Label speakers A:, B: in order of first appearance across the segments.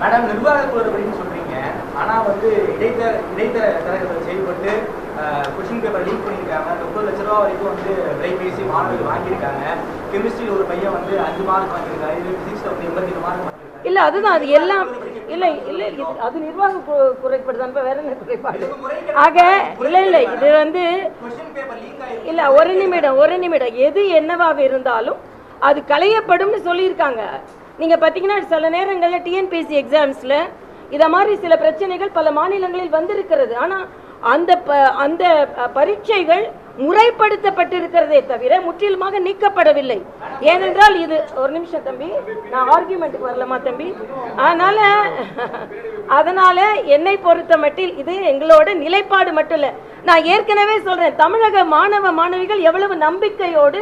A: Madam நிர்வாக குழு அப்படின்னு சொல்றீங்க, ஆனா வந்து இடைத்தரகர்கள் செயல்பட்டு கொஸ்டின் பேப்பர் லீக் பண்ணியிருக்காங்க. 30 லட்ச ரூபா வரைக்கும் வந்து விலை பேசி மாணவர்கள் வாங்கியிருக்காங்க. கெமிஸ்ட்ரியில் ஒரு பையன் வந்து 5 மார்க் வாங்கியிருக்காரு, பிசிக்ஸ்ல வந்து 82 மார்க் வாங்கியிருக்காங்க.
B: இல்ல அதுதான் அது எல்லாம் இல்ல இல்ல அது நிர்வாக குறைபாடு தான். வேற என்ன குறைபாடு? ஆக இல்ல இது வந்து இல்ல ஒரு நிமிடம் எது என்னவாக இருந்தாலும் அது களையப்படும்னு சொல்லியிருக்காங்க. நீங்க பாத்தீங்கன்னா சில நேரங்களில் டிஎன்பிஎஸ்சி எக்ஸாம்ஸ்ல இத மாதிரி சில பிரச்சனைகள் பல மாநிலங்களில் வந்திருக்கிறது. ஆனா அந்த பரீட்சைகள் முறைப்படுத்தப்பட்டிருக்கிறதே தவிர முற்றிலுமாக நீக்கப்படவில்லை. ஏனென்றால் இது ஒரு நிமிஷம் தம்பி, நான் ஆர்கியூமெண்ட்டுக்கு வரலாமா தம்பி? அதனால என்னை பொறுத்த மட்டில் இது எங்களோட நிலைப்பாடு மட்டும் இல்லை. நான் ஏற்கனவே சொல்றேன், தமிழக மாணவ மாணவிகள் எவ்வளவு நம்பிக்கையோடு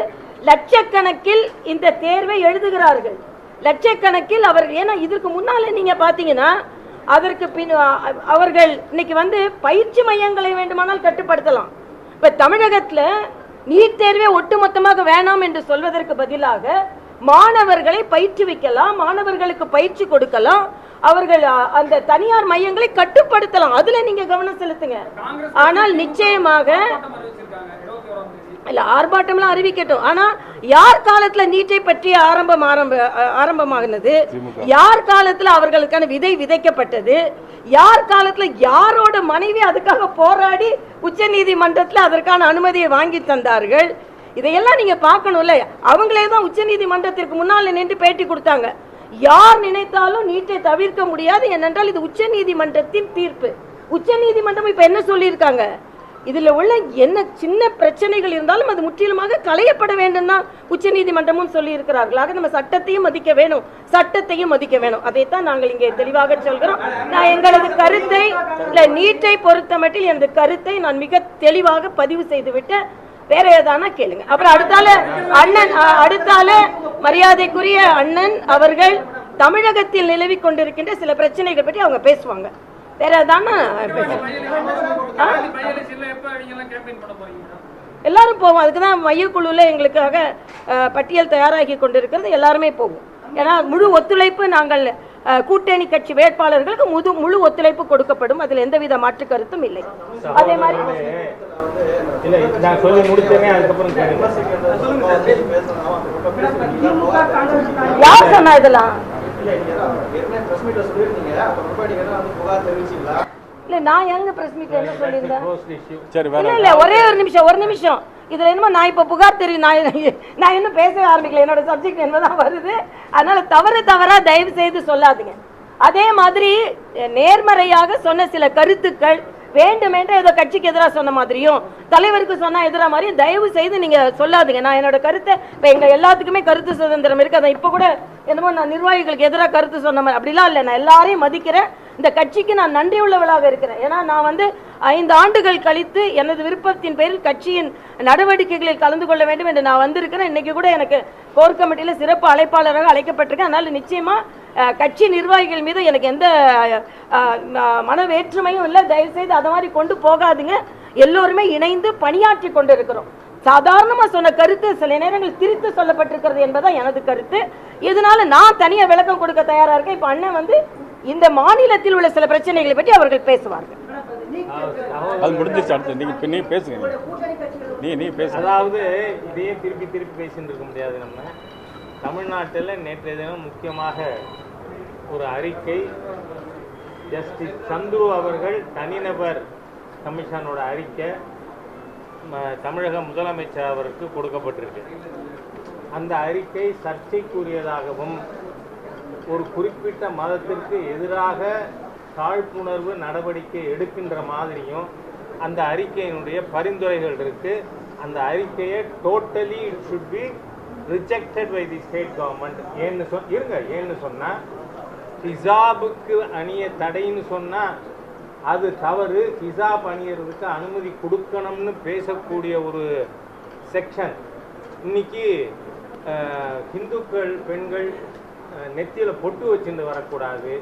B: லட்சக்கணக்கில் இந்த தேர்வை எழுதுகிறார்கள். லட்சக்கணக்கில் அவர்கள், ஏன்னா இதற்கு முன்னால நீங்க பாத்தீங்கன்னா அதற்கு பின் அவர்கள் இன்னைக்கு வந்து பயிற்சி மையங்களை வேண்டுமானால் கட்டுப்படுத்தலாம். இப்ப தமிழகத்துல நீட் தேர்வே ஒட்டுமொத்தமாக வேணாம் என்று சொல்வதற்கு பதிலாக மாணவர்களை பயிற்றுவிக்கலாம், மாணவர்களுக்கு பயிற்சி கொடுக்கலாம், அவர்கள் அந்த தனியார் மையங்களை கட்டுப்படுத்தலாம். அதுல நீங்க கவனம் செலுத்துங்க. ஆனால் நிச்சயமாக இல்ல ஆர்ப்பாட்டம்லாம் அறிவிக்கட்டும். ஆனா யார் காலத்துல நீட்டை பற்றி ஆரம்பமாகினது, யார் காலத்துல அவர்களுக்கான விதை விதைக்கப்பட்டது, யார் காலத்துல யாரோட மனைவி அதுக்காக போராடி உச்ச நீதிமன்றத்தில் அதற்கான அனுமதியை வாங்கி தந்தார்கள், இதையெல்லாம் நீங்க பார்க்கணும்ல. அவங்களே தான் உச்ச நீதிமன்றத்திற்கு முன்னால் நின்று பேட்டி கொடுத்தாங்க. யார் நினைத்தாலும் நீட்டை தவிர்க்க முடியாது, ஏனென்றால் இது உச்ச நீதிமன்றத்தின் தீர்ப்பு. உச்ச நீதிமன்றம் இப்ப என்ன சொல்லியிருக்காங்க, இதுல உள்ள என்ன சின்ன பிரச்சனைகள் இருந்தாலும் அது முற்றிலுமாக களையப்பட வேண்டும் தான் உச்ச நீதிமன்றமும் சொல்லி இருக்கிறார்கள். ஆக நம்ம சட்டத்தையும் மதிக்க வேணும், சட்டத்தையும் மதிக்க வேணும். அதைத்தான் நாங்கள் இங்கே தெளிவாக சொல்கிறோம். நான் எங்களது கருத்தை நீட்டை பொறுத்த மட்டில் எனது கருத்தை நான் மிக தெளிவாக பதிவு செய்து விட்டு வேற ஏதானா கேளுங்க. அப்புறம் அடுத்தால மரியாதைக்குரிய அண்ணன் அவர்கள் தமிழகத்தில் நிலவி கொண்டிருக்கின்ற சில பிரச்சனைகள் பற்றி அவங்க பேசுவாங்க. வேற ஏதானா எல்லாரும் போவோம். அதுக்குதான் மையக்குழுல எங்களுக்காக பட்டியல் தயாராகி கொண்டிருக்கிறது. எல்லாருமே போவோம். ஏன்னா முழு ஒத்துழைப்பு, நாங்கள் கூட்டணி கட்சி வேட்பாளர்களுக்கு முழு ஒத்துழைப்பு கொடுக்கப்படும். அதில் எந்தவித மாற்று கருத்தும் இல்லை. அதே மாதிரி யார் சொன்னா இதெல்லாம்? இல்ல நான் எங்க பிரஸ் மீட்ல என்ன சொல்லியிருந்தேன்? இல்ல ஒரே ஒரு நிமிஷம். இதுல என்னமோ நான் இப்ப புகார் தெரியும், நான் இன்னும் பேசவே ஆரம்பிக்கல. என்னோட சப்ஜெக்ட் என்னதான் வருது. அதனால தவறா தயவு செய்து சொல்லாதீங்க. அதே மாதிரி நேர்மறையாக சொன்ன சில கருத்துக்கள் வேண்டுமென்ற ஏதோ கட்சிக்கு எதிராக சொன்ன மாதிரியும் தலைவருக்கு சொன்னா எதிராக மாதிரியும் தயவு செய்து நீங்க சொல்லாதீங்க. நான் என்னோட கருத்தை இப்ப எங்க எல்லாத்துக்குமே கருத்து சுதந்திரம் இருக்கு. அதை இப்ப கூட என்னமோ நான் நிர்வாகிகளுக்கு எதிராக கருத்து சொன்ன மாதிரி அப்படிலாம் இல்லை. நான் எல்லாரையும் மதிக்கிறேன். இந்த கட்சிக்கு நான் நன்றி உள்ளவளாக இருக்கிறேன். ஏன்னா நான் வந்து 5 ஆண்டுகள் கழித்து எனது விருப்பத்தின் பேரில் கட்சியின் நடவடிக்கைகளில் கலந்து கொள்ள வேண்டும் என்று நான் வந்திருக்கிறேன். இன்னைக்கு கூட எனக்கு கோர் கமிட்டியில சிறப்பு அழைப்பாளராக அழைக்கப்பட்டிருக்கேன். அதனால நிச்சயமா கட்சி நிர்வாகிகள் மீது எனக்கு எந்த மன வேற்றுமையும் இல்லை. தயவு செய்து அதை மாதிரி கொண்டு போகாதுங்க. எல்லோருமே இணைந்து பணியாற்றி கொண்டு இருக்கிறோம். சாதாரணமா சொன்ன கருத்து சில நேரங்கள் திரித்து சொல்லப்பட்டிருக்கிறது என்பதான் எனது கருத்து. இதனால நான் தனியா விளக்கம் கொடுக்க தயாரா இருக்கேன். இப்ப அண்ணன் வந்து இந்த மாநிலத்தில் உள்ள சில பிரச்சனைகளை பற்றி அவர்கள் பேசுவார்கள்.
C: அது முடிஞ்சிருச்சு. அடுத்து நீ பேசுங்க. நீ பேசு.
D: அதாவது இதையே திருப்பி பேசிட்டு இருக்க முடியாது. நம்ம தமிழ்நாட்டில் நேற்றைய தினம் முக்கியமாக ஒரு அறிக்கை ஜஸ்டிஸ் சந்துரு அவர்கள் தனிநபர் கமிஷனோட அறிக்கை தமிழக முதலமைச்சர் அவருக்கு கொடுக்கப்பட்டிருக்கு. அந்த அறிக்கை சர்ச்சைக்குரியதாகவும் ஒரு குறிப்பிட்ட மதத்திற்கு எதிராக காழ்ப்புணர்வு நடவடிக்கை எடுக்கின்ற மாதிரியும் அந்த அறிக்கையினுடைய பரிந்துரைகள் இருக்கு. அந்த அறிக்கையை totally it should be rejected by the state government. ஏன்னு சொன்னா ஹிஜாபுக்கு அணிய தடைன்னு சொன்னா அது தவறு. ஹிஜாப் அணியறதுக்கு அனுமதி கொடுக்கணும்னு பேசக்கூடிய ஒரு செக்ஷன். இன்னைக்கு இந்துக்கள் பெண்கள் நெத்தியில் பொட்டு வச்சுட்டு வரக்கூடாது,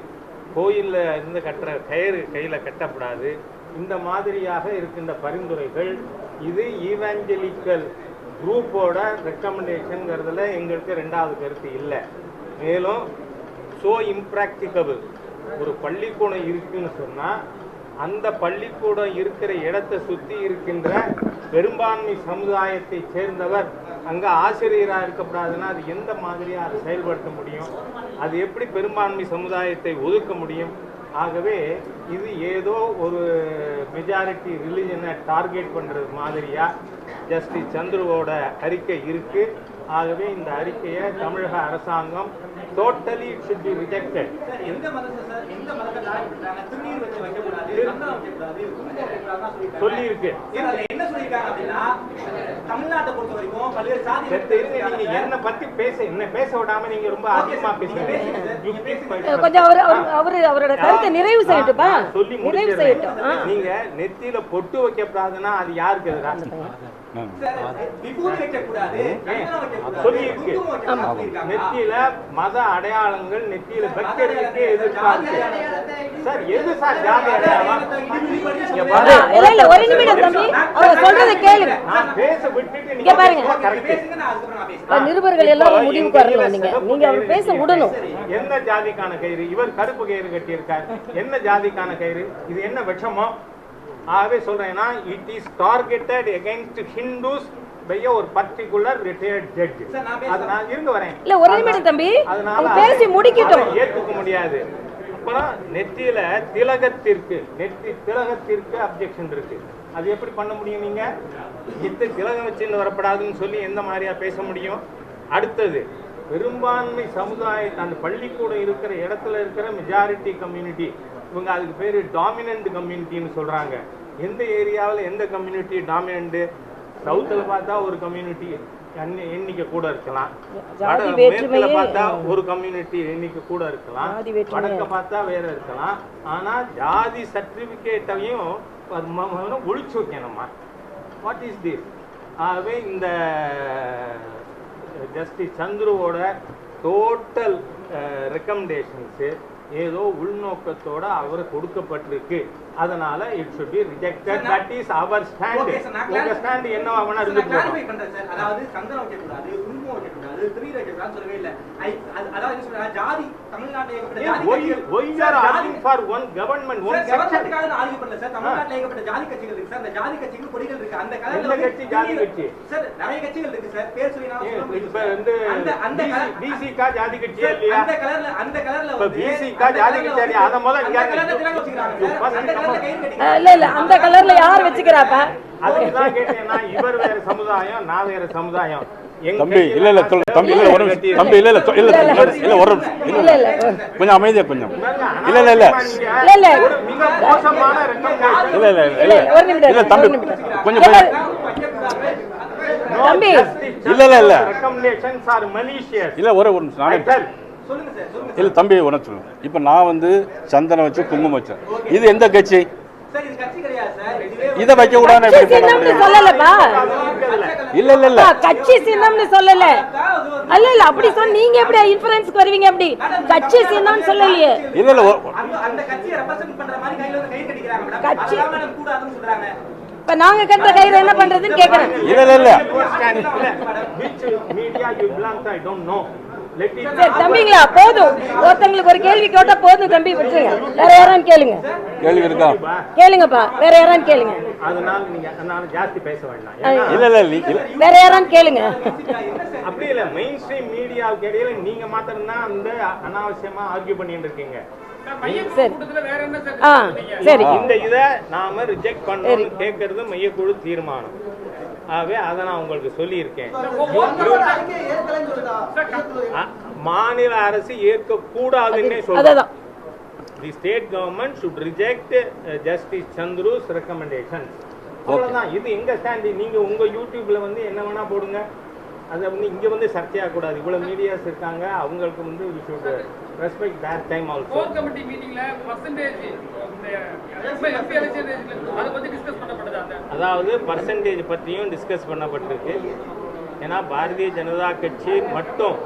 D: கோயிலில் இருந்து கட்டுற கயிறு கையில் கட்டக்கூடாது, இந்த மாதிரியாக இருக்கின்ற பரிந்துரைகள் இது ஈவாஞ்சலிக்கல் குரூப்போட ரெக்கமெண்டேஷனுங்கிறதுல எங்களுக்கு 2வது கருத்து இல்லை. மேலும் ஸோ இம்ப்ராக்டிகபிள் ஒரு பள்ளிக்கூடம் இருக்குன்னு சொன்னா அந்த பள்ளிக்கூடம் இருக்கிற இடத்தை சுற்றி இருக்கின்ற பெரும்பான்மை சமுதாயத்தை சேர்ந்தவர் அங்கே ஆசிரியராக இருக்கக்கூடாதுன்னா அது எந்த மாதிரியாக அதை செயல்படுத்த முடியும்? அது எப்படி பெரும்பான்மை சமுதாயத்தை ஒதுக்க முடியும்? ஆகவே இது ஏதோ ஒரு மெஜாரிட்டி ரிலிஜனை டார்கெட் பண்ணுறது மாதிரியா ஜஸ்டிஸ் சந்துருவோட அறிக்கை இருக்கு. ஆகவே இந்த அறிக்கையை தமிழக அரசாங்கம் totally it should be rejected. சொல்லி இருக்கு. நீங்க என்ன பத்தி பேச விடாம நீங்க ரொம்ப அதிகமா பேசுறீங்க.
B: கொஞ்சம் அவரோட கருத்தை நிறைவு செய்யட்டுப்பா.
D: சொல்லி முடிச்சிடுறேன். நீங்க நெத்தியில பொட்டு வைக்கப்படாதுன்னா அது யாருக்கு எதிராக? நெத்தியில மத அடையாளங்கள் நெத்தியில வைக்கிறதுக்கு எதிர்பார்க்கு சார். எது சார் ஜாதி அடையாளம்?
B: ஒரு நிமிடம் தம்பி, அவங்க சொல்றதை கேளுங்க.
D: நான் பேச விட்டுட்டு
B: நீங்க பாருங்க, நிருபர்கள் எல்லாரும் முடிவுக்கு வரணும். நீங்க அவர் பேச விடணும்.
D: எந்த ஜாதிக்கான கயிறு? இவர் கருப்பு கயிறு கட்டி இருக்கார். என்ன ஜாதிக்கான கயிறு? இது என்ன விஷமோ? ஆகவே சொல்றேன்னா it is targeted against Hindus by ஒரு பர்டிகுலர் ரிட்டையர்ட் ஜட்ஜ். அதனால இருந்து வரேன்.
B: இல்ல ஒரு நிமிடம் தம்பி, அவங்க பேசி முடிக்கட்டும்.
D: ஏத்துக்க முடியாது. அப்புறம் நெத்தியில திலகத்திற்கு அப்ஜெக்ஷன் இருக்கு. அது எப்படி பண்ண முடியும்? நீங்க இந்த திலகம் வச்சுன்னு வரப்படாதுன்னு சொல்லி எந்த மாதிரியா பேச முடியும்? அடுத்தது பெரும்பான்மை சமுதாயம் அந்த பள்ளிக்கூடம் இருக்கிற இடத்துல இருக்கிற மெஜாரிட்டி கம்யூனிட்டி, இவங்க அதுக்கு பேரு டாமினன்ட் கம்யூனிட்டின்னு சொல்றாங்க. எந்த ஏரியாவில் எந்த கம்யூனிட்டி டாமினன்ட்? சவுத்துல பார்த்தா ஒரு கம்யூனிட்டி எண்ணிக்கை கூட இருக்கலாம், மேற்குல பார்த்தா ஒரு கம்யூனிட்டி எண்ணிக்கை கூட இருக்கலாம், வடக்க பார்த்தா வேற இருக்கலாம். ஆனா ஜாதி சர்டிபிகேட்டையும் ஒழிச்சு வைக்கணுமா? What is this? ஆகவே இந்த ஜஸ்டிஸ் சந்துருவோட டோட்டல் ரெக்கமெண்டேஷன்ஸு ஏதோ உள்நோக்கத்தோட அவர் கொடுக்கப்பட்டிருக்கு. அதனால it should be rejected. That is our stand. உங்க ஸ்டாண்ட் என்னவா வேணா இருந்துட்டு
A: சார். அதாவது சந்தனம் வைக்க கூடாது, குங்குமம் வைக்க கூடாது, திரி வைக்க கூடாது சொல்லவே இல்ல. அதாவது என்ன சொல்றா, ஜாதி தமிழ்நாட்டில் ஏகப்பட்ட ஜாதி
D: why you are asking for one government one section?
A: கவர்மெண்ட்காக ஆர்கியூ பண்ணல சார். தமிழ்நாட்டில் ஏகப்பட்ட ஜாதி கட்சிகள் இருக்கு சார். அந்த ஜாதி கட்சிகள் கொடிகள் இருக்கு. அந்த கலர்ல
D: கட்சி ஜாதி கட்சி
A: சார் நிறைய கட்சிகள் இருக்கு சார். பேர் சொல்லி நான்
D: இப்ப வந்து அந்த BC கா ஜாதி கட்சி இல்லையா?
A: அந்த கலர்ல
D: BC கா ஜாதி கட்சி இல்லையா? அத முதல்ல இங்க
B: இல்ல அந்த கலர்ல யார் வச்சுக்கிறாப்ப?
D: அதுதான் கேட்டேன்னா இவர் வேற சமுதாயம், நான் வேற சமுதாயம்.
C: தம்பி இல்ல தம்பி இல்ல ஒரு தம்பி இல்ல ஒரு கொஞ்சம் அமைதியா கொஞ்சம்
B: இல்ல
D: மிக மோசமான ரெக்கமெண்டேஷன்.
B: ஒரு நிமிடம்
C: இல்ல தம்பி கொஞ்சம்
B: தம்பி
C: இல்ல
D: ரெக்கமெண்டேஷன்ஸ் ஆர் மலிஷியஸ்.
C: இல்ல ஒரு நானே இல்ல தம்பி உன சொல்லுங்க. இப்ப நான் வந்து சந்தனம் வச்சு குங்குமம் வச்சேன். இது எந்த கட்சி? இத வைக்க கூடாது
B: சொல்லலப்பா.
C: இல்ல
B: கட்சி சின்னம்னு சொல்லல. இல்ல அப்படி சொன்ன நீங்க எப்படி இன்ஃபரன்ஸ்க்கு வருவீங்க? அப்படி கட்சி சின்னம்னு சொல்லலையே.
C: இல்ல
A: அந்த கட்சியை ரெப்ரசன்ட் பண்ற மாதிரி கையில வந்து கை கட்டிக்கிறாங்க மேடம்.
B: கட்சி
A: கூடாதுன்னு சொல்றாங்க.
B: இப்ப நாங்க கட்ட கயிறு என்ன பண்றதுன்னு கேக்குறேன்.
C: இல்ல
D: which media you belong to I don't know.
B: தம்பிங்களா போதும், ஒருத்தங்களுக்கு ஒரு கேள்வி கேட்டா போதும் தம்பி, விட்டுருங்க. வேற யாரான்னு கேளுங்க.
C: கேள்வி இருக்கா?
B: கேளுங்கப்பா, வேற யாரான்னு கேளுங்க.
D: அதனால நீங்க ஜாஸ்தி பேச வேண்டாம்.
C: இல்ல
B: வேற யாரான்னு கேளுங்க.
D: அப்படி இல்ல, மெயின் ஸ்ட்ரீம் மீடியாவுக்கு இடையில நீங்க மாத்திரம் தான் அந்த அனாவசியமா ஆர்கியூ பண்ணிட்டு இருக்கீங்க.
B: சரி,
D: இந்த இத நாம ரிஜெக்ட் பண்ணணும்னு கேட்கறது மையக்குழு தீர்மானம். ஆகவே அதை நான் உங்களுக்கு சொல்லியிருக்கேன். மாநில அரசு ஏற்க கூடாதுன்னே சொல்றேன். தி state government should reject justice Chandru's recommendation. அவ்வளவுதான். இது எங்க ஸ்டாண்ட். நீங்க உங்க யூடியூப்ல வந்து என்ன வேணா போடுங்க. அதை வந்து இங்க வந்து சர்ச்சையாக கூடாது. இவ்வளவு மீடியாஸ் இருக்காங்க, அவங்களுக்கு வந்து we should respect that time also.
E: Core committee மீட்டிங்ல பர்சன்டேஜ் எம்பி எலெக்ஷன் அத பத்தி டிஸ்கஸ் பண்ணப்பட்டதா?
D: அதாவது பர்சன்டேஜ் பத்தியும் டிஸ்கஸ் பண்ணப்பட்டிருக்கு. ஏன்னா பாரதிய ஜனதா கட்சி மட்டும்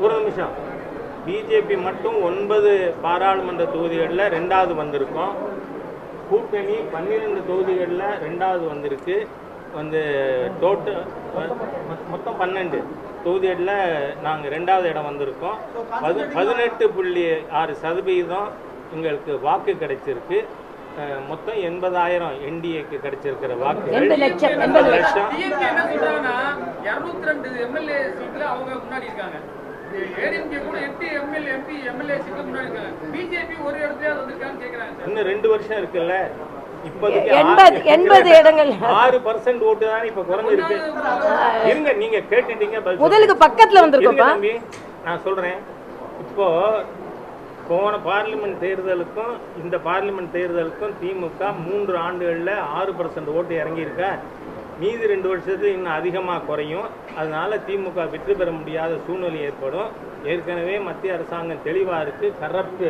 D: ஒரு நிமிஷம் பிஜேபி மட்டும் 9 பாராளுமன்ற தொகுதிகளில் 2வது வந்திருக்கோம். கூட்டணி 12 தொகுதிகளில் 2வது வந்திருக்கு. வந்து டோட்டல் மொத்தம் 12 தொகுதிகளில் நாங்கள் 2வது இடம் வந்திருக்கோம். 18.6% எங்களுக்கு வாக்கு கிடைச்சிருக்கு. மொத்தம் 80,000 என்டிஏக்கு கிடைச்சிருக்கிற வாக்குகள்
B: 80 லட்சம்.
E: டிஎம்கே என்ன சொல்றாங்கன்னா 202 எம்எல்ஏ சீட்ல அவங்க முன்னாடி இருக்காங்க. ஏடிஎம்கே கூட 8 எம்எல்ஏ சீட்ல முன்னாடி இருக்காங்க. பிஜேபி ஒரு இடத்துல வந்திருக்கான்னு கேக்குறாங்க.
D: இன்னும் 2 வருஷம் இருக்குல்ல. இப்போதைக்கு
B: 80 இடங்கள்
D: 6% ஓட்டு தான் இப்ப குறைஞ்சிருக்கு. இருங்க, நீங்க கேட்டுட்டீங்க.
B: முதலுக்கு பக்கத்துல வந்திருக்கோம்ப்பா.
D: நான் சொல்றேன், இப்போ போன பார்லிமெண்ட் தேர்தலுக்கும் இந்த பார்லிமெண்ட் தேர்தலுக்கும் திமுக 3 ஆண்டுகளில் 6% ஓட்டு இறங்கியிருக்க. மீதி 2 வருஷத்துக்கு இன்னும் அதிகமாக குறையும். அதனால திமுக வெற்றி பெற முடியாத சூழ்நிலை ஏற்படும். ஏற்கனவே மத்திய அரசாங்கம் தெளிவாக இருக்கு, கரப்ட்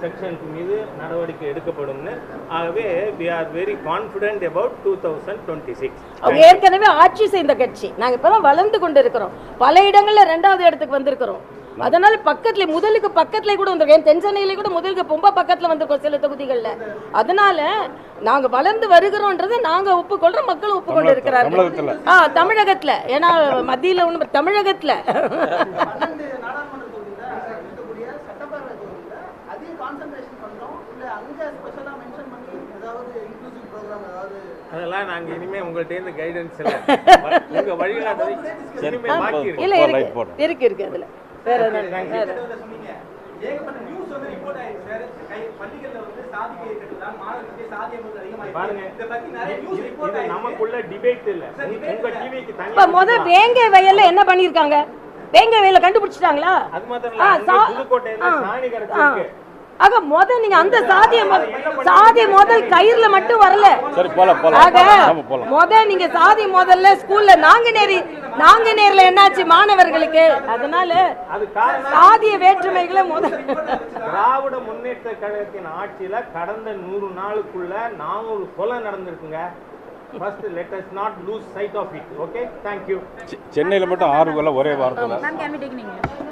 D: செக்ஷன்ஸ் மீது நடவடிக்கை எடுக்கப்படும்னு. ஆகவே we are very confident about 2026.
B: அவங்க ஏற்கனவே ஆட்சி செய்த கட்சி. நாங்க இப்பதான் வளர்ந்து கொண்டு இருக்கிறோம். பல இடங்கள்ல 2வது இடத்துக்கு வந்திருக்கிறோம். அதனால பக்கத்துல முதலுக்கு பக்கத்துல கூட வந்திருக்கோம். தென் சென்னையில கூட முதலுக்கு ரொம்ப பக்கத்துல வந்திருக்கோம் சில தொகுதிகள்ல. அதனால நாங்க வளர்ந்து வருகிறோம்ன்றதை நாங்க ஒப்புக்கொள்றோம், மக்கள் ஒப்புக்கொண்டு இருக்கிறார்கள். தமிழகத்துல, ஏன்னா மத்தியில ஒண்ணு தமிழகத்துல
D: அதெல்லாம் நாங்க இனிமே உங்கள்ட்ட இருந்து கைடன்ஸ் இல்ல, உங்க வழிகாட்டுதலை இனிமே மாத்தி
B: இல்ல இருக்கு அதுல வேற
A: சொன்னீங்க. ஏகப்பட்ட நியூஸ் வந்து ரிப்போர்ட் ஆயிருக்கு சார். பள்ளிகள்ல வந்து சாதி கேட்கலாம், மாணவர்களுக்கு சாதி அமர்வு அதிகமாயிருக்கு.
D: பாருங்க,
A: இத பத்தி நிறைய நியூஸ் ரிப்போர்ட் ஆயிருக்கு.
D: நமக்குள்ள டிபேட் இல்ல. உங்க டிவிக்கு தனியா
B: இப்ப முத வேங்கை வயல்ல என்ன பண்ணிருக்காங்க? வேங்கை வயல்ல கண்டுபிடிச்சிட்டாங்களா?
D: அது மாத்திரம் இல்ல, புதுக்கோட்டையில சாணி கிடக்கு.
B: ஆக முத நீங்க அந்த சாதி முதல் கயிறுல மட்டும் வரல. முத நீங்க சாதி முதல்ல ஸ்கூல்ல நாங்குநேர்ல என்னாச்சு மாணவர்களுக்கு? அதனால சாதிய வேற்றுமைகளை
D: திராவிட முன்னேற்ற கழகத்தின் ஆட்சியில கடந்த 100 நாளுக்குள்ள 400 கொலை நடந்திருக்குங்க. First, let us not lose sight of it. Okay, thank you.
C: சென்னையில மட்டும் 6 கொலை ஒரே வாரத்துல.